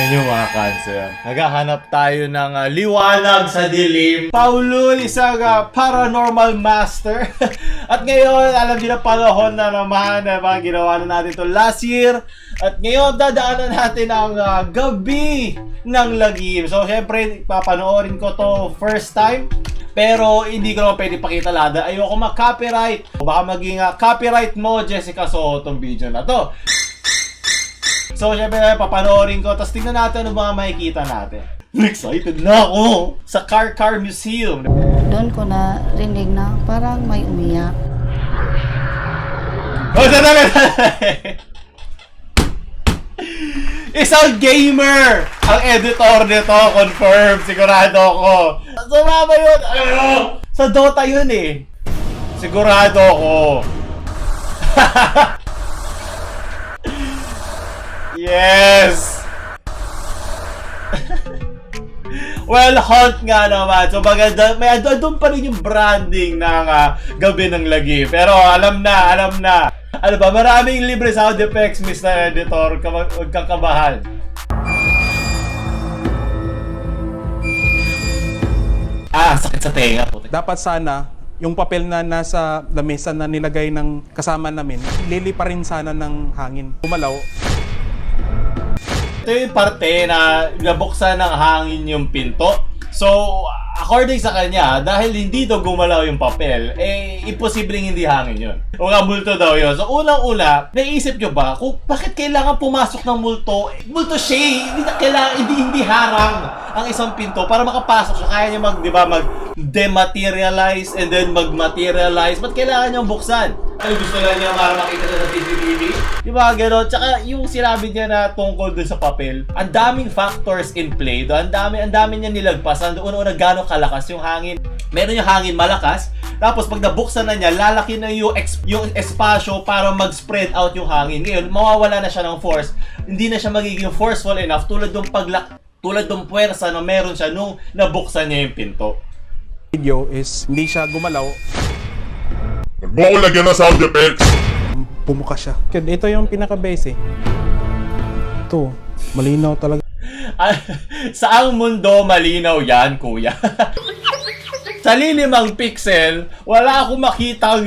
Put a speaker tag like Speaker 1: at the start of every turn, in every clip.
Speaker 1: Tingnan nyo mga Cancer. Naghahanap tayo ng liwanag sa dilim. Paulo, isang paranormal master. At ngayon, alam niyo na panahon na naman na ginawa na natin to last year. At ngayon, dadaanan natin ang gabi ng lagim. So, syempre, papanoorin ko to first time. Pero hindi ko naman pwede pakita lahat. Ayoko mag-copyright. Baka maging copyright mo, Jessica Soho, tong video na to. So, syempre, papanoorin ko. Tapos tingnan natin ano mga makikita natin. Excited na ako sa Car Museum.
Speaker 2: Doon ko na rinig na parang may umiyak.
Speaker 1: Oh, sandali! Isang gamer ang editor nito, confirm, sigurado ako. Sumama yun! Sa Dota yun eh. Sigurado ako. Yes! Well, haunt nga naman. So maganda, may doon pa rin yung branding ng gabi ng lagi. Pero alam na. Ano ba, maraming libre sound effects, Mr. Editor. Huwag kang kabahan. Sakit sa tenga.
Speaker 3: Dapat sana, yung papel na nasa lamesa na nilagay ng kasama namin, lilipa rin sana ng hangin. Kumalaw.
Speaker 1: Ito yung parte na nabuksan ng hangin yung pinto. So, according sa kanya, dahil hindi daw gumalaw yung papel, imposibleng hindi hangin yun. O nga, multo daw yun. So, unang-una, naisip nyo ba kung bakit kailangan pumasok ng multo? Multo siya, hindi harang ang isang pinto para makapasok siya. Kaya niya mag-dematerialize and then mag-materialize. Ba't kailangan niyang buksan? Ay, gusto lang niya para makita na sa CCTV? Diba, gano'n? Tsaka yung sinabi niya na tungkol dun sa papel, ang daming factors in play doon. Ang dami niya nilagpas. Una-una gano'ng kalakas yung hangin. Meron yung hangin malakas. Tapos pag nabuksan na niya, lalaki na yung espasyo para mag-spread out yung hangin. Ngayon, mawawala na siya ng force. Hindi na siya magiging forceful enough tulad ng puwersa na meron siya nung nabuksan niya yung pinto.
Speaker 3: Video is hindi siya gumalaw.
Speaker 4: Nagbuko lagyan ng sound effects.
Speaker 3: Pumuka siya. Ito yung pinaka-base eh. Ito, malinaw talaga.
Speaker 1: Saang mundo malinaw yan, kuya? Sa lilimang pixel, wala akong makitang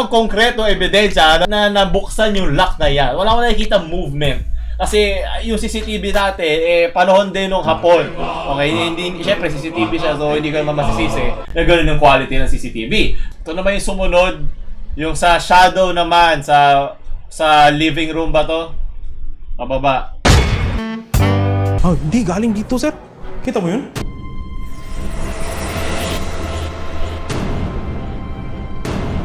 Speaker 1: konkreto ebidensya na nabuksan yung lock na yan. Wala akong nakikita movement. Kasi yung CCTV natin, panahon din nung hapon. Okay, syempre CCTV siya, so hindi ko naman masisisi na gano'n yung quality ng CCTV. Ito naman yung sumunod, yung sa shadow naman, sa living room ba to? Pababa.
Speaker 3: Hindi, galing dito, sir. Kita mo yun?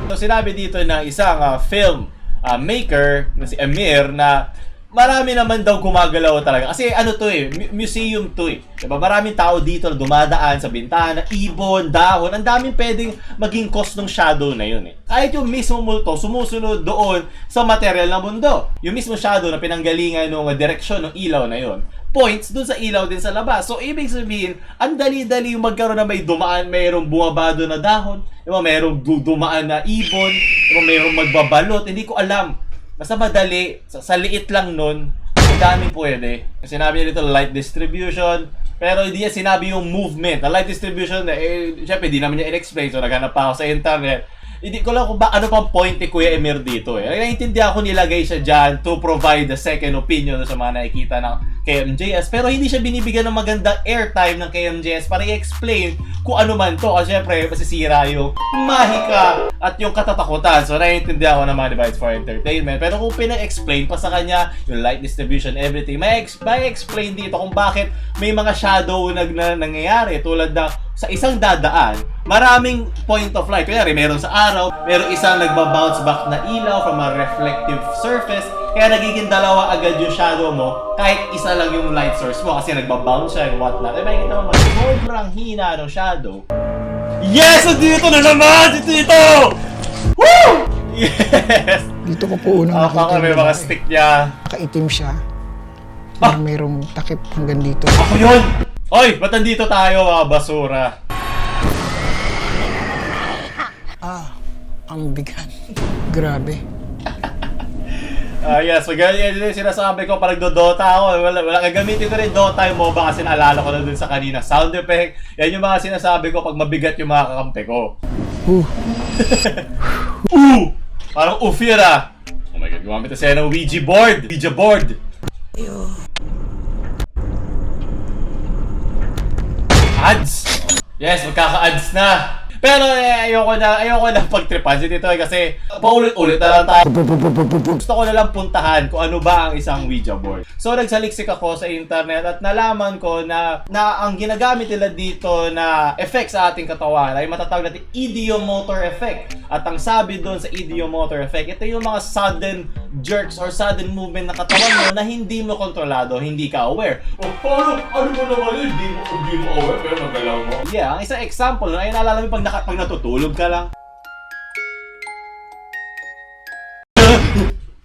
Speaker 1: So sinabi dito ng isang film maker na si Amir na marami naman daw gumagalaw talaga. Kasi ano to museum to Diba? Maraming tao dito na dumadaan sa bintana, ibon, dahon. Ang daming pwedeng maging cause ng shadow na yun Kahit yung mismo multo, sumusunod doon sa material ng mundo. Yung mismo shadow na pinanggalingan ng direksyon ng ilaw na yun, points doon sa ilaw din sa labas. So, ibig sabihin, ang dali-dali yung magkaroon na may dumaan, mayroong bumabado na dahon, diba? Mayroong dumaan na ibon, diba? Mayroong magbabalot, hindi ko alam. Basta madali, sa liit lang nun, ang daming pwede. Sinabi niya dito, light distribution, pero hindi niya sinabi yung movement. Na light distribution, syempre, hindi naman niya in-explain. So, naghanap pa ako sa internet. Hindi ko lang kung ano pang point ni Kuya Emir dito Naiintindihan ko nilagay siya dyan to provide the second opinion sa mga nakikita ng KMJS. Pero hindi siya binibigyan ng magandang airtime ng KMJS para i-explain kung ano man to. Kasi syempre, masisira yung mahika at yung katatakutan. So, naiintindihan ko naman, diba, it's for entertainment. Pero kung pina-explain pa sa kanya, yung light distribution, everything, may explain dito kung bakit may mga shadow na nangyayari. Tulad na sa isang dadaan, maraming point of light. Kunyari, meron sa araw, meron isang nagba-bounce back na ilaw from a reflective surface. Kaya nagiging dalawa agad yung shadow mo kahit isa lang yung light source mo kasi nagba-bounce siya and whatnot. Makikita mo sobrang hina ng shadow. Yes! Dito na naman! Dito! Woo! Yes!
Speaker 5: Dito ko po unang
Speaker 1: nakita may mga stick niya.
Speaker 5: Nakaitim siya. Mayroong takip hanggang dito.
Speaker 1: Ako yun! Oy! Ba't nandito tayo mga basura?
Speaker 5: Ang bigat. Grabe.
Speaker 1: Yes, yan yung sinasabi ko pag nagdo-Dota ako. Wala gagamitin ko rin Dota yung MOBA kasi naalala ko na dun sa kanina. Sound effect, yan yung mga sinasabi ko pag mabigat yung mga kakampi ko. Parang ufira. Oh my god, gumamit na siya ng Ouija board. Ouija board. Ads. Yes, magkaka-ads na. Pero ayoko na pagtripan si Tito kasi paulit-ulit na lang tayo. Gusto ko na lang puntahan kung ano ba ang isang Ouija board. So nagsaliksik ako sa internet at nalaman ko na ang ginagamit nila dito na effect sa ating katawan ay matatawag natin idiomotor effect. At ang sabi doon sa idiomotor effect, ito yung mga sudden jerks or sudden movement ng katawan mo na hindi mo kontrolado, hindi ka aware. Ano mo naman yun? Hindi mo aware pero nagalaw mo. Yeah, ang isang example na ay naalala mo pag natutulog ka lang.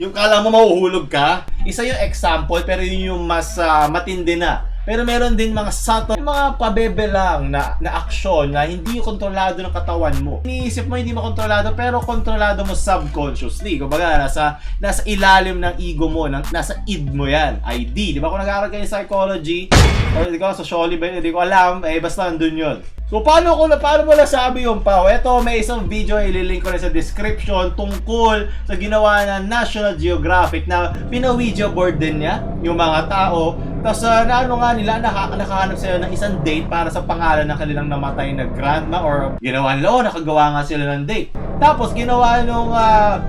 Speaker 1: Yung kala mo mahuhulog ka, isa yung example pero yun yung mas matindi na. Pero meron din mga subtle, mga pabebe lang na aksyon na hindi kontrolado ng katawan mo. Iniisip mo hindi mo kontrolado pero kontrolado mo subconsciously. Kumbaga nasa ilalim ng ego mo, nasa id mo yan, ID. Di ba kung nag-aaral kayo sa psychology or di ko sociology ba, hindi ko alam, basta nandun yun. So paano mo nasabi yung Pao? Ito may isang video ililink ko rin sa description tungkol sa ginawa ng National Geographic na pina-Ouija board din niya yung mga tao. Tapos nakahanap sila ng isang date para sa pangalan ng kanilang namatay na grandma or ginawa nila, nakagawa nga sila ng date. Tapos ginawa nung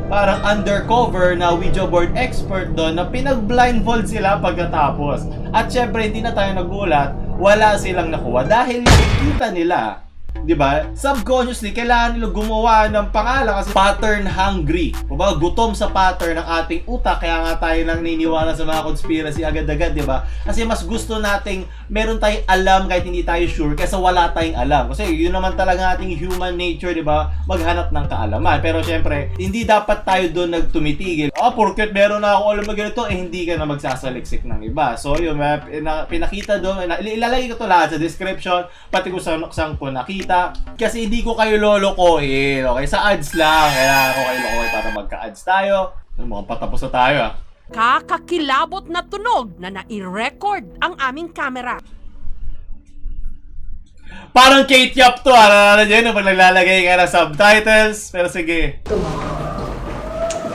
Speaker 1: parang undercover na Ouija board expert doon na pinag-blindfold sila pagkatapos. At syempre hindi na tayo nagulat, wala silang nakuha dahil nakikita nila, di ba? Subconsciously, kailangan nila gumawa ng pangalan kasi pattern hungry. Kumbaga, gutom sa pattern ng ating utak. Kaya nga tayo nang niniwala sa mga conspiracy agad-agad, di ba? Kasi mas gusto nating meron tayong alam kahit hindi tayo sure kaysa wala tayong alam. Kasi yun naman talaga ating human nature, di ba? Maghanap ng kaalaman. Pero syempre, hindi dapat tayo doon nagtumitigil. Porket meron na ako alam na ganito, hindi ka na magsasaliksik ng iba. So yun, pinakita doon. Ilalagay ko to lahat sa description, pati kung saan ko nakita. Kasi hindi ko kayo lolokohin, okay? Sa ads lang, kailangan ko kayo lolokohin para magka-ads tayo. Mukhang patapos na tayo,
Speaker 6: Kakakilabot na tunog na nai-record ang aming camera.
Speaker 1: Parang K-Tiap to, dyan, pag naglalagay ka ng subtitles. Pero sige.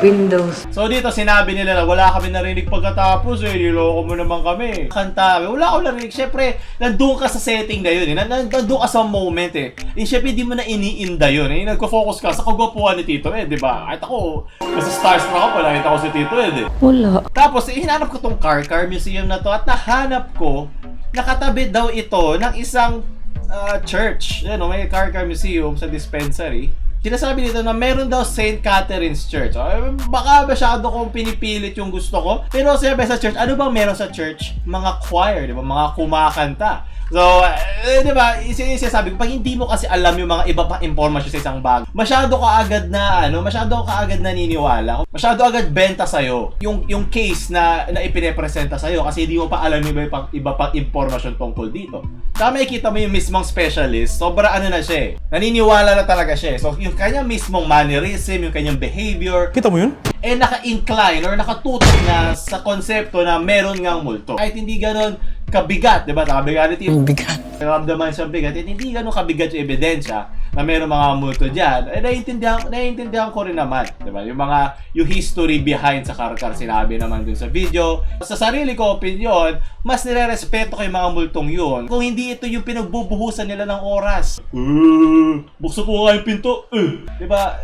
Speaker 7: Windows.
Speaker 1: So dito sinabi nila na wala kami narinig pagkatapos niloko mo naman kami. Kanta, wala akong narinig. Syempre, nandun ka sa setting na yun nandun ka sa moment syempre, hindi mo na iniinda yun nagko-focus ka sa kagwapuan ni Tito di ba? Kahit ako, kasi starstruck ako, nakita ko si Tito
Speaker 2: Wala.
Speaker 1: Tapos, hinanap ko tong car museum na to at nahanap ko, nakatabi daw ito ng isang church. May car museum sa dispensary. Sinasabi dito na meron daw St. Catherine's Church. Baka masyado kong pinipilit yung gusto ko. Pero sabi sa church, ano bang meron sa church? Mga choir, di ba? Mga kumakanta. So, di ba, sinasabi ko, pag hindi mo kasi alam yung mga iba pang impormasyon sa isang bagay, masyado ka agad naniniwala. Masyado agad benta sa'yo yung case na ipinepresenta sa'yo kasi hindi mo pa alam yung iba pang impormasyon tungkol dito. Kaya makikita mo yung mismong specialist, sobra na siya naniniwala na talaga siya So, yung kanyang mismong mannerism, yung kanyang behavior,
Speaker 3: Kita mo yun?
Speaker 1: naka-incline or nakatutok na sa konsepto na meron ngang multo. Kahit hindi ganon kabigat, di ba? Nakabigat ito.
Speaker 5: Bigat.
Speaker 1: Naramdaman siya bigat. At hindi ganon kabigat yung ebidensya na meron mga multo dyan. Naiintindihan ko rin naman. Di ba? Yung history behind sa Karkar, sinabi naman dun sa video. Sa sarili ko opinion, mas nire-respeto ko yung mga multong yun. Kung hindi ito yung pinagbubuhusan nila ng oras. Buksan ko nga yung pinto. Di ba?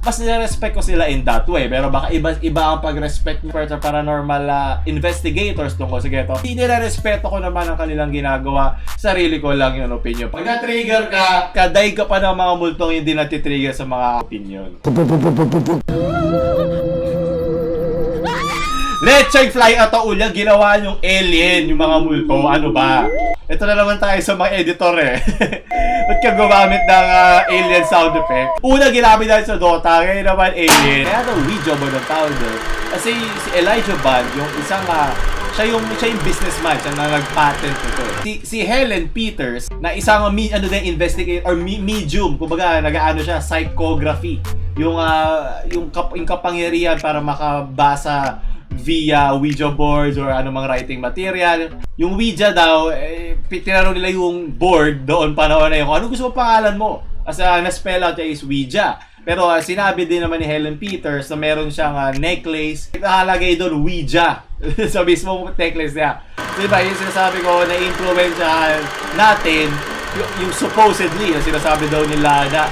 Speaker 1: Mas nire-respect ko sila in that way. Pero baka iba ang pag-respect mo sa paranormal investigators tungkol sa geto. Hindi nire-respeto ko naman ang kanilang ginagawa. Sarili ko lang yung opinion. Pag na-trigger ka, kaday ka pa ng mga multong hindi natitrigger sa mga opinion. Lecheng fly at uля, ginawa yung alien, yung mga multo. Ano ba? Ito na naman tayo sa mga editor Ba't ka gumamit ng alien sound effect? Una, ginamit natin sa Dota, ngayon naman alien. Kaya daw Ouija board ang tawag doon. Kasi si Elijah Band, yung isang Siya yung businessman, siya na nag-patent ito. Si Helen Peters, na isang investigator or medium, kumbaga nag-aano siya, psychography. Yung kapangyarihan para makabasa via Ouija boards or anumang writing material. Yung Ouija daw, tinanong nila yung board doon panahon na yun, ano gusto mo pangalan mo? As na-spell out niya is Ouija. Pero sinabi din naman ni Helen Peters na meron siyang necklace. Nakalagay doon, Ouija. Sa mismo necklace niya. Diba, yung sinasabi ko, na-influensyahan natin, yung supposedly, yung sinasabi daw nila na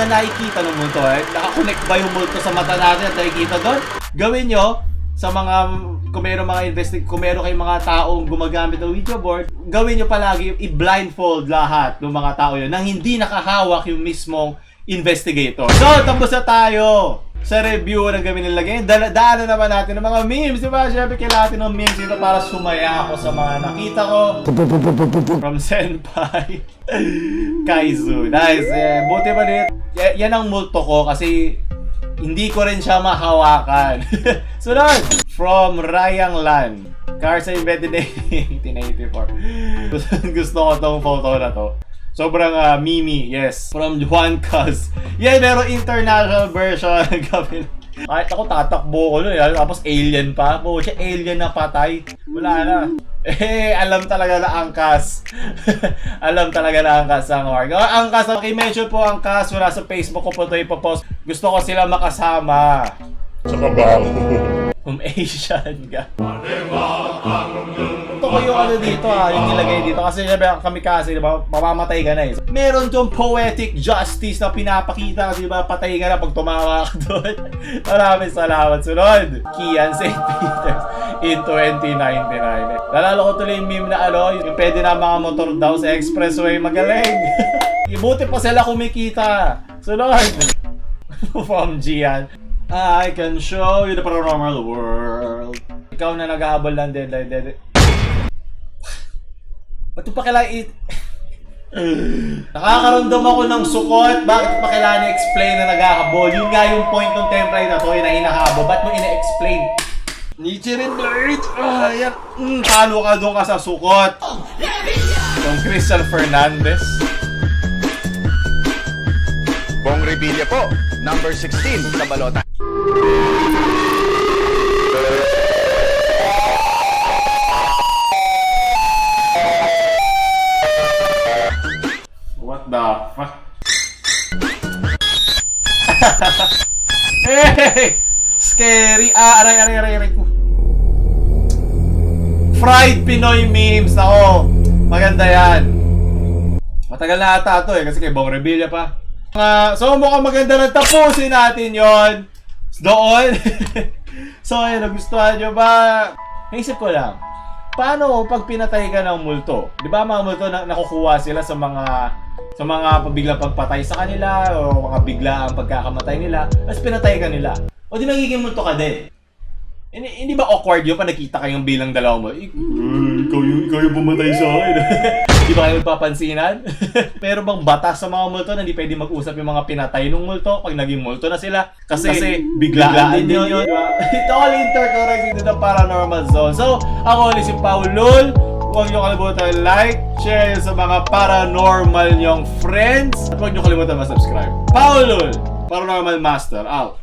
Speaker 1: nakikita ng multo, nakakonect ba yung multo sa mata natin at nakikita doon? Gawin nyo, sa mga, kung meron kayong mga taong gumagamit ng Ouija board, gawin nyo palagi, i-blindfold lahat ng mga tao yun nang hindi nakahawak yung mismong investigator. So, tapos na tayo sa review ng kami nilagay. Daanan naman natin ng mga memes, diba? Siyempre, kailangan natin ng memes dito para sumaya ako sa mga nakita ko. From Senpai Kaizu. Nice. Buti pa rin. Yan ang multo ko kasi hindi ko rin siya mahawakan. Sunod! From Rayang Lan. Cars ay invented in 1884. Gusto ko tong photo na to. Sobrang mimi, yes. From Juan Cuz. Yeah, pero international version. Kahit ako tatakbo ko nun, tapos alien pa. Siya alien na patay. Wala na. Alam talaga na angkas. Alam talaga na angkas ang org. Angkas, mention po angkas. Wala sa Facebook ko po ito ipopost. Gusto ko sila makasama.
Speaker 4: Sa kabaho.
Speaker 1: Asian ka. Ito ko yung dito yung nilagay dito. Kasi kami kasi, diba, mamamatay ka na eh. Meron tong poetic justice na pinapakita kasi diba, patay ka na pag tumawa ka doon. Maraming salamat. Sunod, Kian St. Peters in 2099. Nalala ko tuloy yung meme na yung pwede na mga motor daw sa expressway, magaling. Ibuti pa sila kumikita. Sunod, from Gian. I can show you the paranormal world. Ikaw na naghahabol ng deadline. Ba't pa kailangan nakakaramdam ako ng sukot. Bakit pa kailangan i-explain na naghahabol? Yun nga yung point ng template na to, yung na hinahabol. Ba't mo ina-explain? Nichirin Blade! Yan. Talo ka doon ka sa sukot. From Christian Fernandez.
Speaker 7: Bong Revilla po, number 16 sa balota.
Speaker 1: What the fuck? Hey! Scary! Aray ko. Fried Pinoy memes. Ako, maganda yan. Matagal na ata ito kasi kay Bong Revilla pa. So mukhang maganda na tapusin natin yon doon. So ayun, nagustuhan nyo ba? Naisip ko lang, paano pag pinatay ka ng multo? Di ba mga multo nakukuha sila sa mga biglang pagpatay sa kanila o mga biglaang pagkakamatay nila, tapos pinatay ka nila. O di magiging multo ka din. Hindi ba awkward yun pa nakita kayong bilang dalawa mo? Ikaw yung pumatay sa akin. Di ba kayo papansinan? Meron bang batas sa mga multo na hindi pwede mag-usap yung mga pinatay ng multo pag naging multo na sila? Kasi biglaan din yun. It all interconnects into the paranormal zone. So, ako ulit si Paulul. Huwag nyo kalimutan like, share sa mga paranormal nyong friends. At huwag nyo kalimutan mag-subscribe. Paulul, Paranormal Master, out.